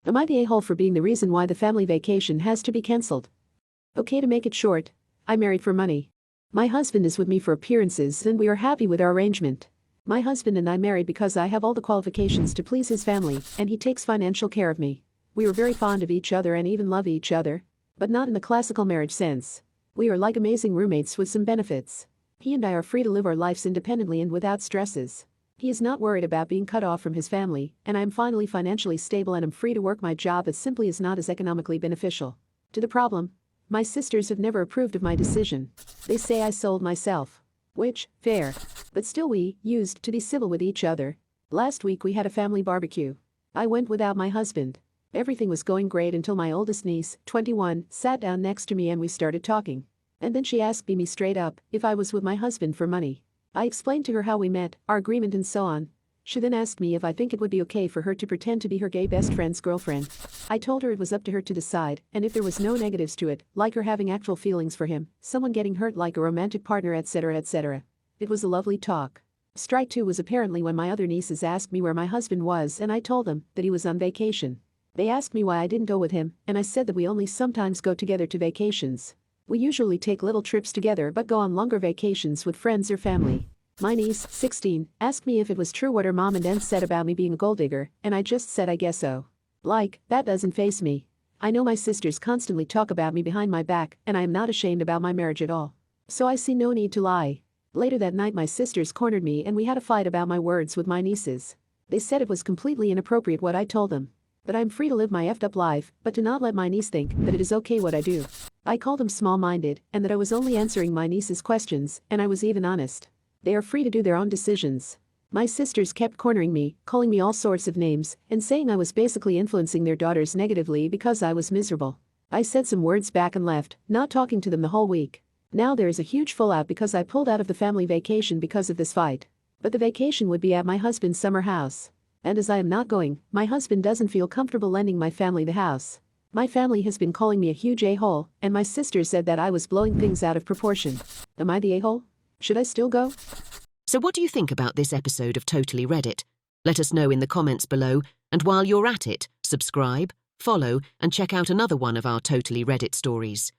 Am I the a-hole for being the reason why the family vacation has to be cancelled? Okay, to make it short, I married for money. My husband is with me for appearances and we are happy with our arrangement. My husband and I married because I have all the qualifications to please his family and he takes financial care of me. We were very fond of each other and even love each other, but not in the classical marriage sense. We are like amazing roommates with some benefits. He and I are free to live our lives independently and without stresses. He is not worried about being cut off from his family, and I am finally financially stable and am free to work my job as simply as not as economically beneficial. To the problem, my sisters have never approved of my decision. They say I sold myself. Which, fair. But still we used to be civil with each other. Last week we had a family barbecue. I went without my husband. Everything was going great until my oldest niece, 21, sat down next to me and we started talking. And then she asked me straight up if I was with my husband for money. I explained to her how we met, our agreement and so on. She then asked me if I think it would be okay for her to pretend to be her gay best friend's girlfriend. I told her it was up to her to decide, and if there was no negatives to it, like her having actual feelings for him, someone getting hurt like a romantic partner, etc., etc. It was a lovely talk. Strike two was apparently when my other nieces asked me where my husband was and I told them that he was on vacation. They asked me why I didn't go with him, and I said that we only sometimes go together to vacations. We usually take little trips together but go on longer vacations with friends or family. My niece, 16, asked me if it was true what her mom and dad said about me being a gold digger, and I just said I guess so. Like, that doesn't faze me. I know my sisters constantly talk about me behind my back and I am not ashamed about my marriage at all. So I see no need to lie. Later that night my sisters cornered me and we had a fight about my words with my nieces. They said it was completely inappropriate what I told them. That I'm free to live my effed up life, but to not let my niece think that it is okay what I do. I called them small-minded and that I was only answering my niece's questions, and I was even honest. They are free to do their own decisions. My sisters kept cornering me, calling me all sorts of names, and saying I was basically influencing their daughters negatively because I was miserable. I said some words back and left, not talking to them the whole week. Now there is a huge fallout because I pulled out of the family vacation because of this fight. But the vacation would be at my husband's summer house. And as I am not going, my husband doesn't feel comfortable lending my family the house. My family has been calling me a huge a-hole, and my sister said that I was blowing things out of proportion. Am I the a-hole? Should I still go? So what do you think about this episode of Totally Reddit? Let us know in the comments below, and while you're at it, subscribe, follow, and check out another one of our Totally Reddit stories.